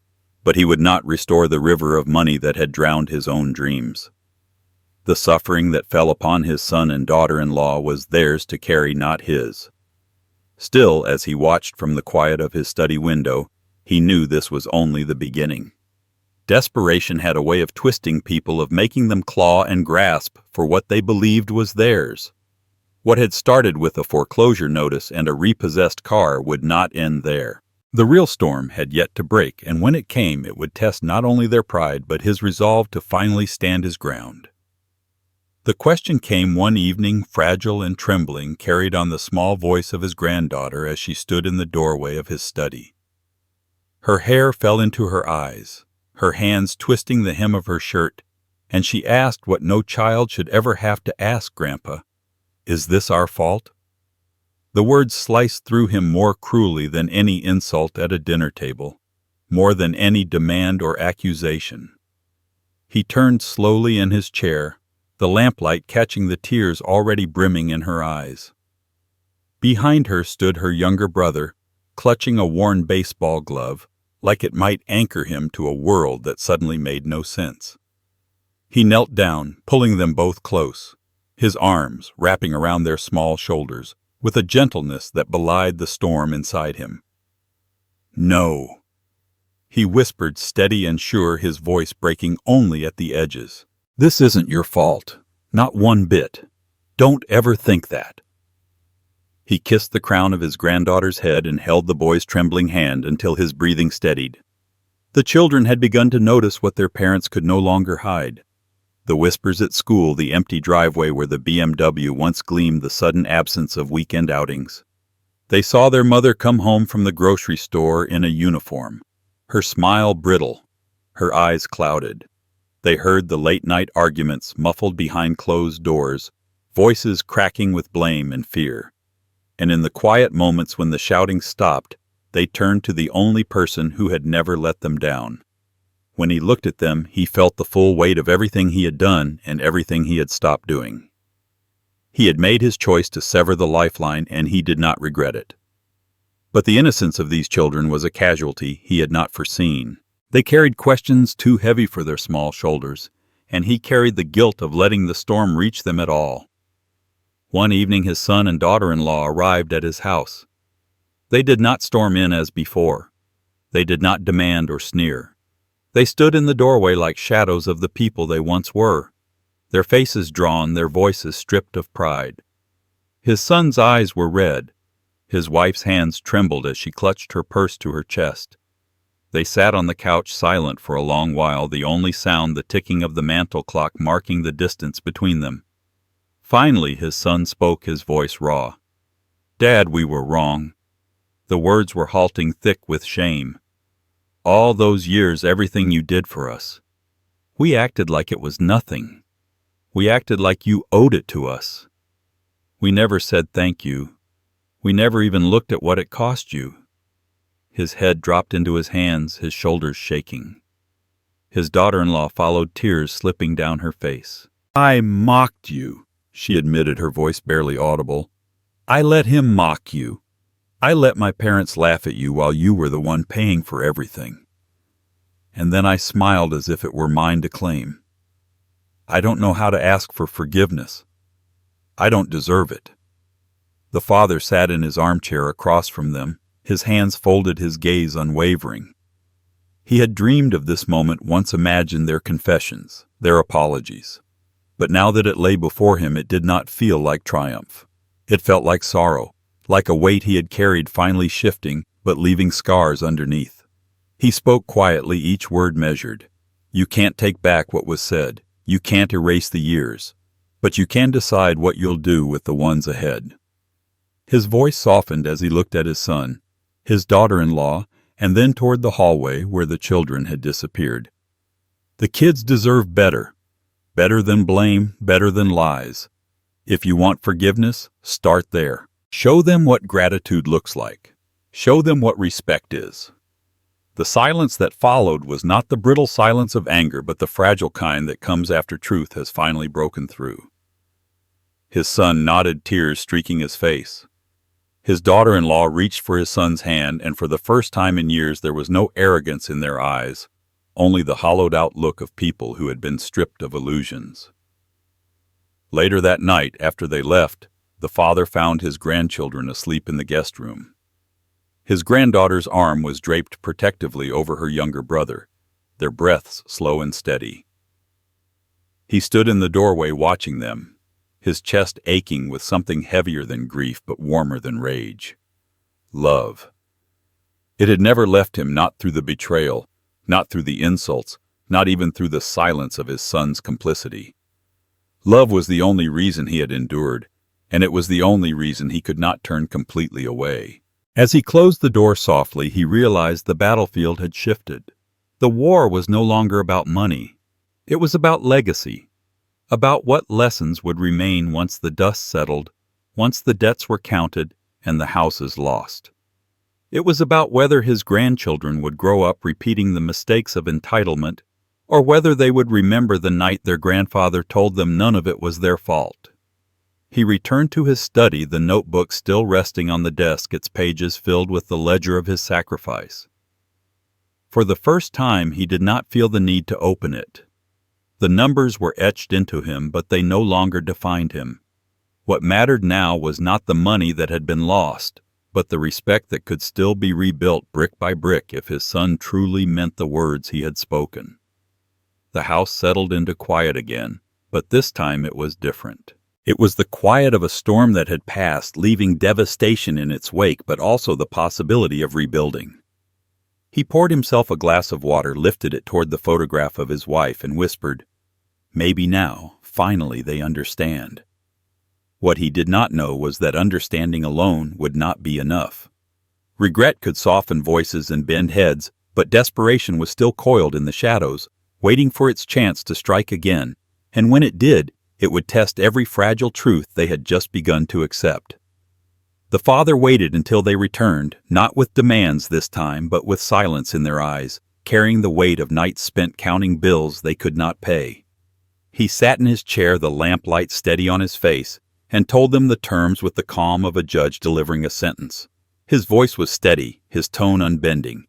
But he would not restore the river of money that had drowned his own dreams. The suffering that fell upon his son and daughter-in-law was theirs to carry, not his. Still, as he watched from the quiet of his study window, he knew this was only the beginning. Desperation had a way of twisting people, of making them claw and grasp for what they believed was theirs. What had started with a foreclosure notice and a repossessed car would not end there. The real storm had yet to break, and when it came, it would test not only their pride, but his resolve to finally stand his ground. The question came one evening, fragile and trembling, carried on the small voice of his granddaughter as she stood in the doorway of his study. Her hair fell into her eyes, her hands twisting the hem of her shirt, and she asked what no child should ever have to ask, "Grandpa, is this our fault?" The words sliced through him more cruelly than any insult at a dinner table, more than any demand or accusation. He turned slowly in his chair, the lamplight catching the tears already brimming in her eyes. Behind her stood her younger brother, clutching a worn baseball glove, like it might anchor him to a world that suddenly made no sense. He knelt down, pulling them both close, his arms wrapping around their small shoulders, with a gentleness that belied the storm inside him. "No," he whispered, steady and sure, his voice breaking only at the edges. "This isn't your fault. Not one bit. Don't ever think that." He kissed the crown of his granddaughter's head and held the boy's trembling hand until his breathing steadied. The children had begun to notice what their parents could no longer hide. The whispers at school, the empty driveway where the BMW once gleamed, the sudden absence of weekend outings. They saw their mother come home from the grocery store in a uniform, her smile brittle, her eyes clouded. They heard the late-night arguments muffled behind closed doors, voices cracking with blame and fear. And in the quiet moments when the shouting stopped, they turned to the only person who had never let them down. When he looked at them, he felt the full weight of everything he had done and everything he had stopped doing. He had made his choice to sever the lifeline, and he did not regret it. But the innocence of these children was a casualty he had not foreseen. They carried questions too heavy for their small shoulders, and he carried the guilt of letting the storm reach them at all. One evening his son and daughter-in-law arrived at his house. They did not storm in as before. They did not demand or sneer. They stood in the doorway like shadows of the people they once were, their faces drawn, their voices stripped of pride. His son's eyes were red. His wife's hands trembled as she clutched her purse to her chest. They sat on the couch silent for a long while, the only sound the ticking of the mantel clock marking the distance between them. Finally his son spoke, his voice raw. "Dad, we were wrong." The words were halting, thick with shame. "All those years, everything you did for us. We acted like it was nothing. We acted like you owed it to us. We never said thank you. We never even looked at what it cost you." His head dropped into his hands, his shoulders shaking. His daughter-in-law followed, tears slipping down her face. "I mocked you," she admitted, her voice barely audible. "I let him mock you. I let my parents laugh at you while you were the one paying for everything. And then I smiled as if it were mine to claim. I don't know how to ask for forgiveness. I don't deserve it." The father sat in his armchair across from them, his hands folded, his gaze unwavering. He had dreamed of this moment, once imagined their confessions, their apologies. But now that it lay before him, it did not feel like triumph. It felt like sorrow, like a weight he had carried finally shifting, but leaving scars underneath. He spoke quietly, each word measured. "You can't take back what was said. You can't erase the years. But you can decide what you'll do with the ones ahead." His voice softened as he looked at his son, his daughter-in-law, and then toward the hallway where the children had disappeared. The kids deserve better. Better than blame, better than lies. If you want forgiveness, start there. Show them what gratitude looks like. Show them what respect is. The silence that followed was not the brittle silence of anger, but the fragile kind that comes after truth has finally broken through. His son nodded, tears streaking his face. His daughter-in-law reached for his son's hand, and for the first time in years there was no arrogance in their eyes, only the hollowed-out look of people who had been stripped of illusions. Later that night, after they left, the father found his grandchildren asleep in the guest room. His granddaughter's arm was draped protectively over her younger brother, their breaths slow and steady. He stood in the doorway watching them, his chest aching with something heavier than grief but warmer than rage. Love. It had never left him, not through the betrayal, not through the insults, not even through the silence of his son's complicity. Love was the only reason he had endured, and it was the only reason he could not turn completely away. As he closed the door softly, he realized the battlefield had shifted. The war was no longer about money. It was about legacy, about what lessons would remain once the dust settled, once the debts were counted and the houses lost. It was about whether his grandchildren would grow up repeating the mistakes of entitlement, or whether they would remember the night their grandfather told them none of it was their fault. He returned to his study, the notebook still resting on the desk, its pages filled with the ledger of his sacrifice. For the first time, he did not feel the need to open it. The numbers were etched into him, but they no longer defined him. What mattered now was not the money that had been lost, but the respect that could still be rebuilt brick by brick if his son truly meant the words he had spoken. The house settled into quiet again, but this time it was different. It was the quiet of a storm that had passed, leaving devastation in its wake, but also the possibility of rebuilding. He poured himself a glass of water, lifted it toward the photograph of his wife, and whispered, "Maybe now, finally, they understand." What he did not know was that understanding alone would not be enough. Regret could soften voices and bend heads, but desperation was still coiled in the shadows, waiting for its chance to strike again, and when it did, it would test every fragile truth they had just begun to accept. The father waited until they returned, not with demands this time, but with silence in their eyes, carrying the weight of nights spent counting bills they could not pay. He sat in his chair, the lamplight steady on his face, and told them the terms with the calm of a judge delivering a sentence. His voice was steady, his tone unbending.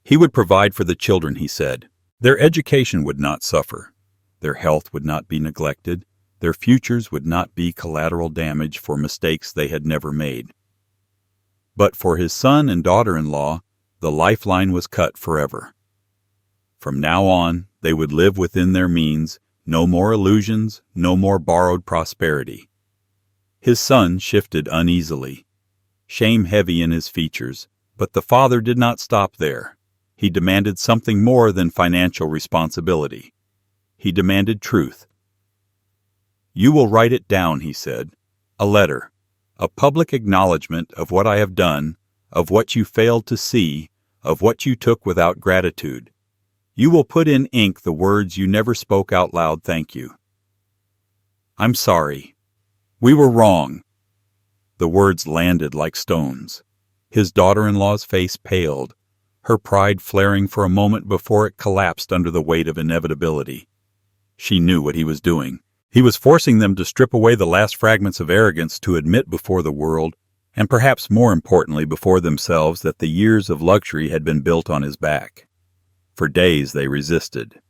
He would provide for the children, he said. Their education would not suffer. Their health would not be neglected. Their futures would not be collateral damage for mistakes they had never made. But for his son and daughter-in-law, the lifeline was cut forever. From now on, they would live within their means, no more illusions, no more borrowed prosperity. His son shifted uneasily, shame heavy in his features, but the father did not stop there. He demanded something more than financial responsibility. He demanded truth. "You will write it down," he said. "A letter. A public acknowledgement of what I have done, of what you failed to see, of what you took without gratitude. You will put in ink the words you never spoke out loud. Thank you. I'm sorry. We were wrong." The words landed like stones. His daughter-in-law's face paled, her pride flaring for a moment before it collapsed under the weight of inevitability. She knew what he was doing. He was forcing them to strip away the last fragments of arrogance, to admit before the world, and perhaps more importantly before themselves, that the years of luxury had been built on his back. For days they resisted.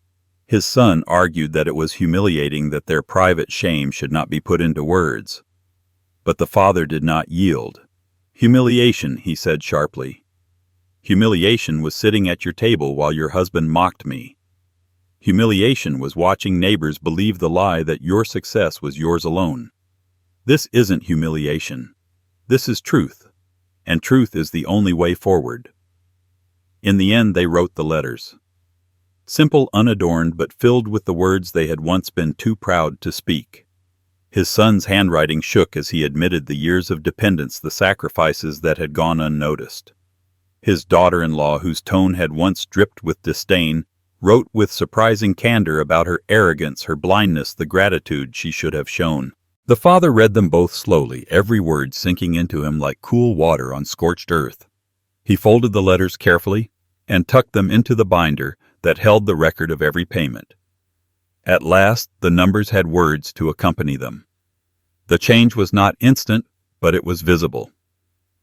His son argued that it was humiliating that their private shame should not be put into words. But the father did not yield. "Humiliation," he said sharply. "Humiliation was sitting at your table while your husband mocked me. Humiliation was watching neighbors believe the lie that your success was yours alone. This isn't humiliation. This is truth, and truth is the only way forward." In the end, they wrote the letters. Simple, unadorned, but filled with the words they had once been too proud to speak. His son's handwriting shook as he admitted the years of dependence, the sacrifices that had gone unnoticed. His daughter-in-law, whose tone had once dripped with disdain, wrote with surprising candor about her arrogance, her blindness, the gratitude she should have shown. The father read them both slowly, every word sinking into him like cool water on scorched earth. He folded the letters carefully and tucked them into the binder that held the record of every payment. At last, the numbers had words to accompany them. The change was not instant, but it was visible.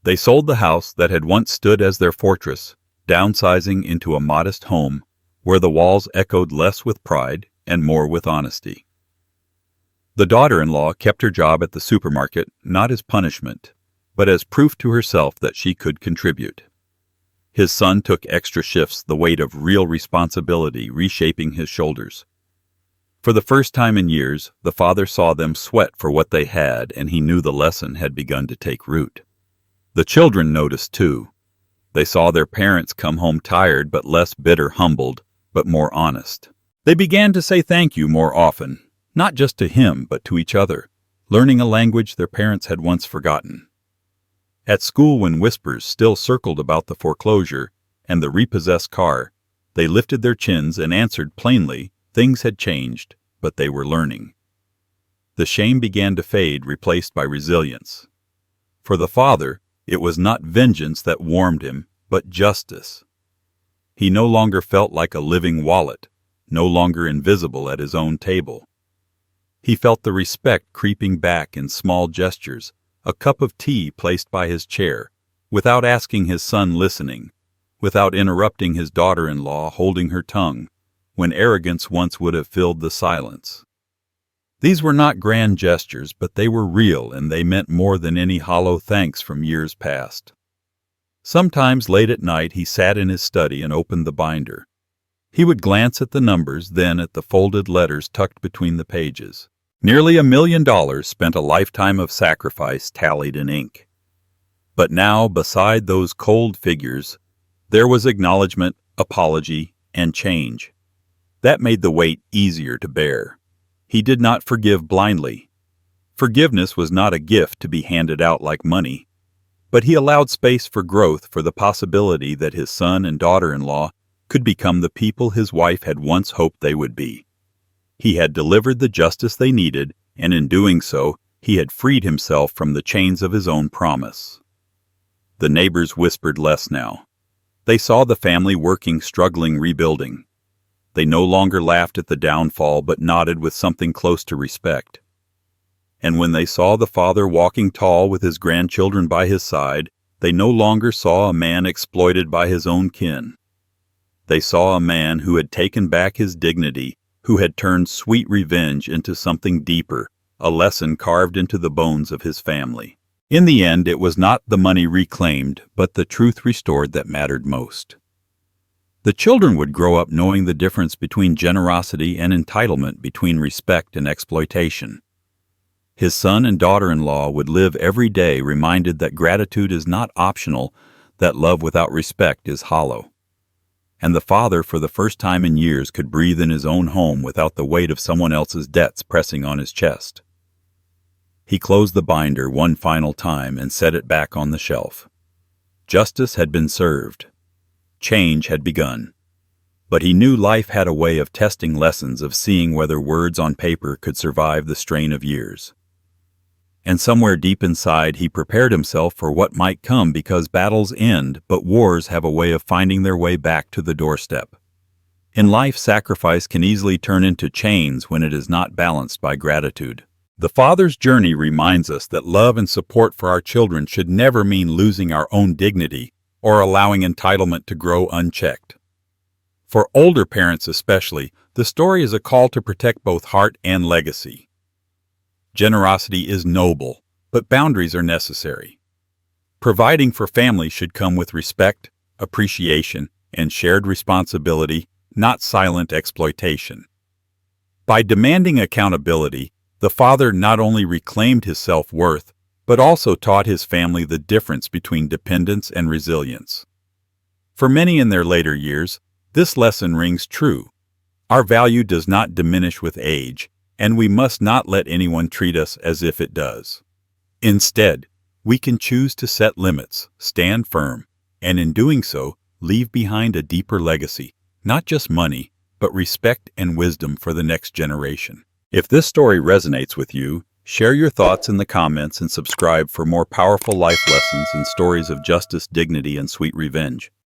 They sold the house that had once stood as their fortress, downsizing into a modest home where the walls echoed less with pride and more with honesty. The daughter-in-law kept her job at the supermarket not as punishment, but as proof to herself that she could contribute. His son took extra shifts, the weight of real responsibility reshaping his shoulders. For the first time in years, the father saw them sweat for what they had, and he knew the lesson had begun to take root. The children noticed, too. They saw their parents come home tired but less bitter, humbled, but more honest. They began to say thank you more often, not just to him but to each other, learning a language their parents had once forgotten. At school, when whispers still circled about the foreclosure and the repossessed car, they lifted their chins and answered plainly. Things had changed, but they were learning. The shame began to fade, replaced by resilience. For the father, it was not vengeance that warmed him, but justice. He no longer felt like a living wallet, no longer invisible at his own table. He felt the respect creeping back in small gestures, a cup of tea placed by his chair, without asking his son listening, without interrupting his daughter-in-law holding her tongue, when arrogance once would have filled the silence. These were not grand gestures, but they were real, and they meant more than any hollow thanks from years past. Sometimes late at night he sat in his study and opened the binder. He would glance at the numbers, then at the folded letters tucked between the pages. Nearly $1 million spent, a lifetime of sacrifice tallied in ink. But now, beside those cold figures, there was acknowledgement, apology, and change. That made the weight easier to bear. He did not forgive blindly. Forgiveness was not a gift to be handed out like money, but he allowed space for growth, for the possibility that his son and daughter-in-law could become the people his wife had once hoped they would be. He had delivered the justice they needed, and in doing so, he had freed himself from the chains of his own promise. The neighbors whispered less now. They saw the family working, struggling, rebuilding. They no longer laughed at the downfall, but nodded with something close to respect. And when they saw the father walking tall with his grandchildren by his side, they no longer saw a man exploited by his own kin. They saw a man who had taken back his dignity, who had turned sweet revenge into something deeper, a lesson carved into the bones of his family. In the end, it was not the money reclaimed, but the truth restored that mattered most. The children would grow up knowing the difference between generosity and entitlement, between respect and exploitation. His son and daughter-in-law would live every day reminded that gratitude is not optional, that love without respect is hollow. And the father, for the first time in years, could breathe in his own home without the weight of someone else's debts pressing on his chest. He closed the binder one final time and set it back on the shelf. Justice had been served. Change had begun. But he knew life had a way of testing lessons, of seeing whether words on paper could survive the strain of years. And somewhere deep inside he prepared himself for what might come, because battles end, but wars have a way of finding their way back to the doorstep. In life, sacrifice can easily turn into chains when it is not balanced by gratitude. The father's journey reminds us that love and support for our children should never mean losing our own dignity or allowing entitlement to grow unchecked. For older parents especially, the story is a call to protect both heart and legacy. Generosity is noble, but boundaries are necessary. Providing for family should come with respect, appreciation, and shared responsibility, not silent exploitation. By demanding accountability, the father not only reclaimed his self-worth, but also taught his family the difference between dependence and resilience. For many in their later years, this lesson rings true. Our value does not diminish with age, and we must not let anyone treat us as if it does. Instead, we can choose to set limits, stand firm, and in doing so, leave behind a deeper legacy, not just money, but respect and wisdom for the next generation. If this story resonates with you, share your thoughts in the comments and subscribe for more powerful life lessons and stories of justice, dignity, and sweet revenge.